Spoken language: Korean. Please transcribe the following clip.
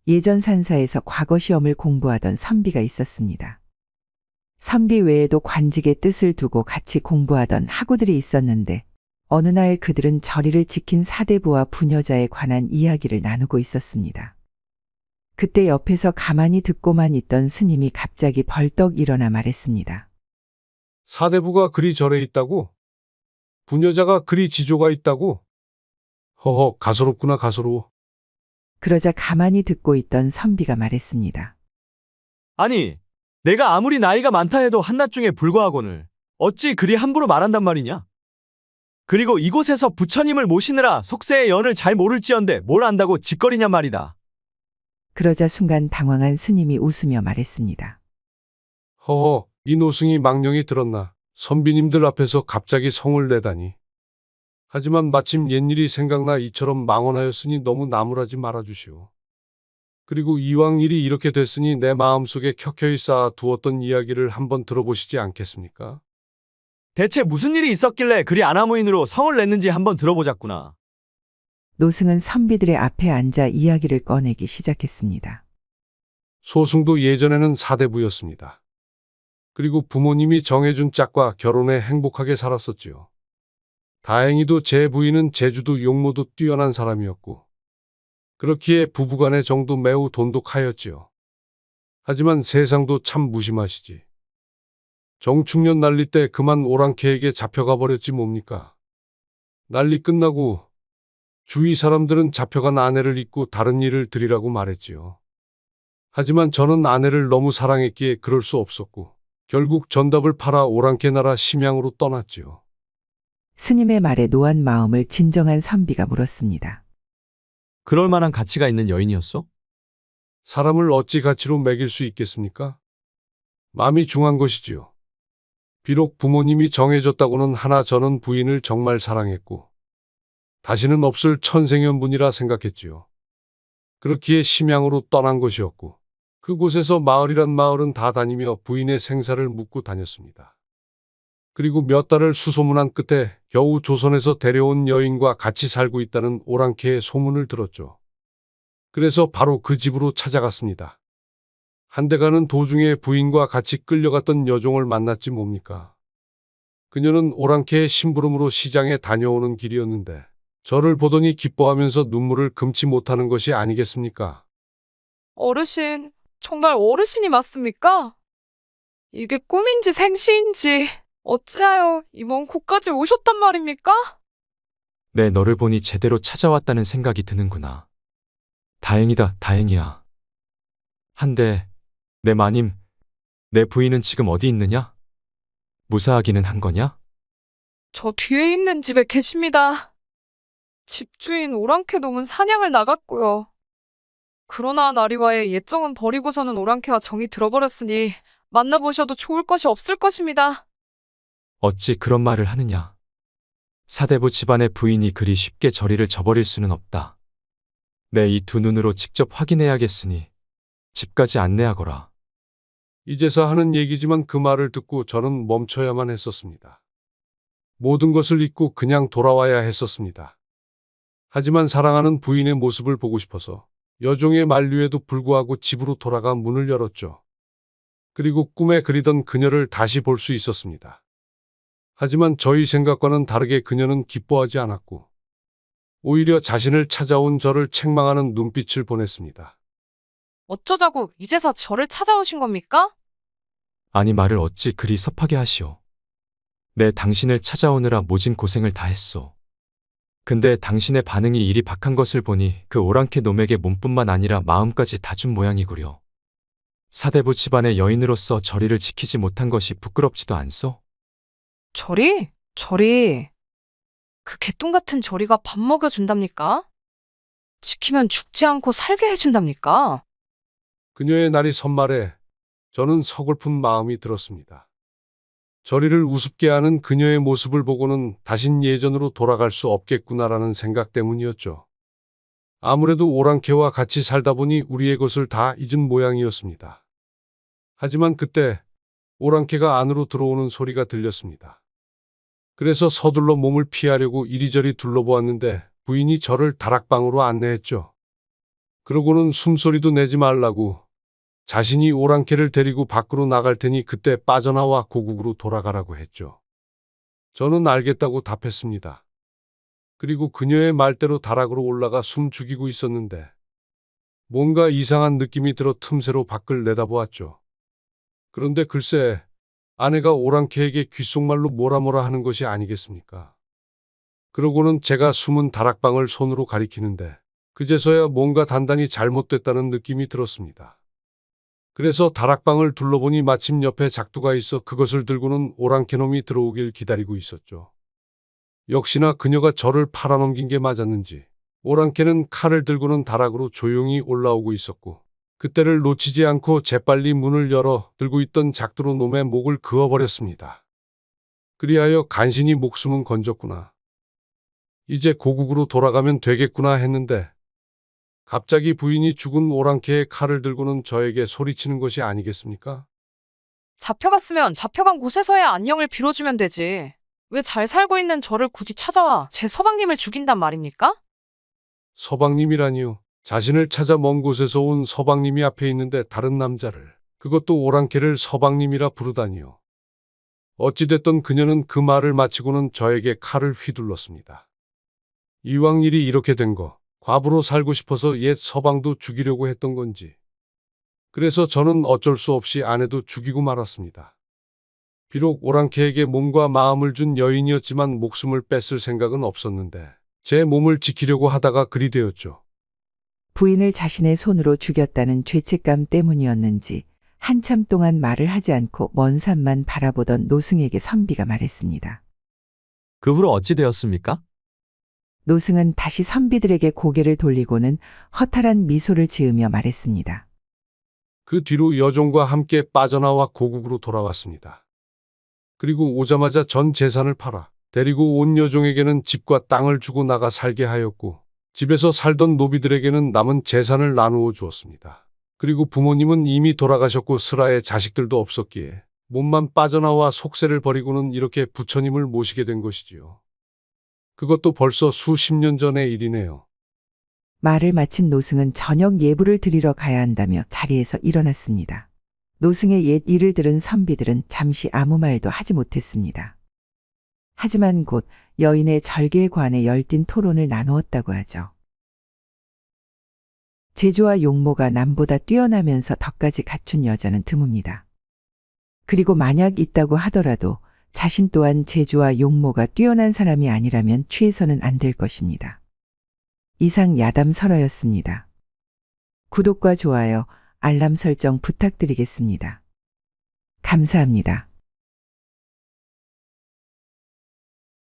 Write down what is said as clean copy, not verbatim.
예전 산사에서 과거 시험을 공부하던 선비가 있었습니다. 선비 외에도 관직의 뜻을 두고 같이 공부하던 학우들이 있었는데 어느 날 그들은 절의를 지킨 사대부와 부녀자에 관한 이야기를 나누고 있었습니다. 그때 옆에서 가만히 듣고만 있던 스님이 갑자기 벌떡 일어나 말했습니다. 사대부가 그리 절에 있다고? 부녀자가 그리 지조가 있다고? 허허, 가소롭구나, 가소로워. 그러자 가만히 듣고 있던 선비가 말했습니다. 아니, 내가 아무리 나이가 많다 해도 한낱 중에 불과하거늘 어찌 그리 함부로 말한단 말이냐? 그리고 이곳에서 부처님을 모시느라 속세의 연을 잘 모를지언데 뭘 안다고 짓거리냔 말이다. 그러자 순간 당황한 스님이 웃으며 말했습니다. 허허, 이 노승이 망령이 들었나. 선비님들 앞에서 갑자기 성을 내다니. 하지만 마침 옛일이 생각나 이처럼 망언하였으니 너무 나무라지 말아주시오. 그리고 이왕 일이 이렇게 됐으니 내 마음속에 켜켜이 쌓아 두었던 이야기를 한번 들어보시지 않겠습니까? 대체 무슨 일이 있었길래 그리 아나무인으로 성을 냈는지 한번 들어보자꾸나. 노승은 선비들의 앞에 앉아 이야기를 꺼내기 시작했습니다. 소승도 예전에는 사대부였습니다. 그리고 부모님이 정해준 짝과 결혼해 행복하게 살았었지요. 다행히도 제 부인은 제주도 용모도 뛰어난 사람이었고 그렇기에 부부간의 정도 매우 돈독하였지요. 하지만 세상도 참 무심하시지. 정충년 난리 때 그만 오랑캐에게 잡혀가 버렸지 뭡니까. 난리 끝나고 주위 사람들은 잡혀간 아내를 잊고 다른 일을 들이라고 말했지요. 하지만 저는 아내를 너무 사랑했기에 그럴 수 없었고 결국 전답을 팔아 오랑캐 나라 심양으로 떠났지요. 스님의 말에 노한 마음을 진정한 선비가 물었습니다. 그럴 만한 가치가 있는 여인이었어? 사람을 어찌 가치로 매길 수 있겠습니까? 마음이 중한 것이지요. 비록 부모님이 정해졌다고는 하나 저는 부인을 정말 사랑했고 다시는 없을 천생연분이라 생각했지요. 그렇기에 심양으로 떠난 것이었고 그곳에서 마을이란 마을은 다 다니며 부인의 생사를 묻고 다녔습니다. 그리고 몇 달을 수소문한 끝에 겨우 조선에서 데려온 여인과 같이 살고 있다는 오랑캐의 소문을 들었죠. 그래서 바로 그 집으로 찾아갔습니다. 한데 가는 도중에 부인과 같이 끌려갔던 여종을 만났지 뭡니까. 그녀는 오랑캐의 심부름으로 시장에 다녀오는 길이었는데 저를 보더니 기뻐하면서 눈물을 금치 못하는 것이 아니겠습니까? 어르신, 정말 어르신이 맞습니까? 이게 꿈인지 생시인지 어찌하여 이 먼 곳까지 오셨단 말입니까? 네, 너를 보니 제대로 찾아왔다는 생각이 드는구나. 다행이다, 다행이야. 한데, 내 마님, 내 부인은 지금 어디 있느냐? 무사하기는 한 거냐? 저 뒤에 있는 집에 계십니다. 집주인 오랑캐 놈은 사냥을 나갔고요. 그러나 나리와의 예정은 버리고서는 오랑캐와 정이 들어버렸으니 만나보셔도 좋을 것이 없을 것입니다. 어찌 그런 말을 하느냐? 사대부 집안의 부인이 그리 쉽게 저리를 저버릴 수는 없다. 내 이 두 눈으로 직접 확인해야겠으니 집까지 안내하거라. 이제서 하는 얘기지만 그 말을 듣고 저는 멈춰야만 했었습니다. 모든 것을 잊고 그냥 돌아와야 했었습니다. 하지만 사랑하는 부인의 모습을 보고 싶어서 여종의 만류에도 불구하고 집으로 돌아가 문을 열었죠. 그리고 꿈에 그리던 그녀를 다시 볼 수 있었습니다. 하지만 저희 생각과는 다르게 그녀는 기뻐하지 않았고 오히려 자신을 찾아온 저를 책망하는 눈빛을 보냈습니다. 어쩌자고 이제서 저를 찾아오신 겁니까? 아니 말을 어찌 그리 섭하게 하시오. 내 당신을 찾아오느라 모진 고생을 다 했소. 근데 당신의 반응이 이리 박한 것을 보니 그 오랑캐 놈에게 몸뿐만 아니라 마음까지 다 준 모양이구려. 사대부 집안의 여인으로서 저리를 지키지 못한 것이 부끄럽지도 않소? 저리? 그 개똥 같은 저리가 밥 먹여준답니까? 지키면 죽지 않고 살게 해준답니까? 그녀의 날이 선말에 저는 서글픈 마음이 들었습니다. 저리를 우습게 하는 그녀의 모습을 보고는 다신 예전으로 돌아갈 수 없겠구나라는 생각 때문이었죠. 아무래도 오랑캐와 같이 살다 보니 우리의 것을 다 잊은 모양이었습니다. 하지만 그때 오랑캐가 안으로 들어오는 소리가 들렸습니다. 그래서 서둘러 몸을 피하려고 이리저리 둘러보았는데 부인이 저를 다락방으로 안내했죠. 그러고는 숨소리도 내지 말라고 자신이 오랑캐를 데리고 밖으로 나갈 테니 그때 빠져나와 고국으로 돌아가라고 했죠. 저는 알겠다고 답했습니다. 그리고 그녀의 말대로 다락으로 올라가 숨 죽이고 있었는데 뭔가 이상한 느낌이 들어 틈새로 밖을 내다보았죠. 그런데 글쎄 아내가 오랑캐에게 귓속말로 뭐라 하는 것이 아니겠습니까? 그러고는 제가 숨은 다락방을 손으로 가리키는데 그제서야 뭔가 단단히 잘못됐다는 느낌이 들었습니다. 그래서 다락방을 둘러보니 마침 옆에 작두가 있어 그것을 들고는 오랑캐놈이 들어오길 기다리고 있었죠. 역시나 그녀가 저를 팔아넘긴 게 맞았는지 오랑캐는 칼을 들고는 다락으로 조용히 올라오고 있었고 그때를 놓치지 않고 재빨리 문을 열어 들고 있던 작두로 놈의 목을 그어버렸습니다. 그리하여 간신히 목숨은 건졌구나. 이제 고국으로 돌아가면 되겠구나 했는데 갑자기 부인이 죽은 오랑캐의 칼을 들고는 저에게 소리치는 것이 아니겠습니까? 잡혀갔으면 잡혀간 곳에서야 안녕을 빌어주면 되지. 왜 잘 살고 있는 저를 굳이 찾아와 제 서방님을 죽인단 말입니까? 서방님이라니요. 자신을 찾아 먼 곳에서 온 서방님이 앞에 있는데 다른 남자를, 그것도 오랑캐를 서방님이라 부르다니요. 어찌됐든 그녀는 그 말을 마치고는 저에게 칼을 휘둘렀습니다. 이왕 일이 이렇게 된 거, 과부로 살고 싶어서 옛 서방도 죽이려고 했던 건지. 그래서 저는 어쩔 수 없이 아내도 죽이고 말았습니다. 비록 오랑캐에게 몸과 마음을 준 여인이었지만 목숨을 뺏을 생각은 없었는데 제 몸을 지키려고 하다가 그리 되었죠. 부인을 자신의 손으로 죽였다는 죄책감 때문이었는지 한참 동안 말을 하지 않고 먼 산만 바라보던 노승에게 선비가 말했습니다. 그 후로 어찌 되었습니까? 노승은 다시 선비들에게 고개를 돌리고는 허탈한 미소를 지으며 말했습니다. 그 뒤로 여종과 함께 빠져나와 고국으로 돌아왔습니다. 그리고 오자마자 전 재산을 팔아 데리고 온 여종에게는 집과 땅을 주고 나가 살게 하였고 집에서 살던 노비들에게는 남은 재산을 나누어 주었습니다. 그리고 부모님은 이미 돌아가셨고 슬하에 자식들도 없었기에 몸만 빠져나와 속세를 버리고는 이렇게 부처님을 모시게 된 것이지요. 그것도 벌써 수십 년 전의 일이네요. 말을 마친 노승은 저녁 예불을 드리러 가야 한다며 자리에서 일어났습니다. 노승의 옛 일을 들은 선비들은 잠시 아무 말도 하지 못했습니다. 하지만 곧 여인의 절개에 관해 열띤 토론을 나누었다고 하죠. 재주와 용모가 남보다 뛰어나면서 덕까지 갖춘 여자는 드뭅니다. 그리고 만약 있다고 하더라도 자신 또한 재주와 용모가 뛰어난 사람이 아니라면 취해서는 안 될 것입니다. 이상 야담설화였습니다. 구독과 좋아요, 알람 설정 부탁드리겠습니다. 감사합니다.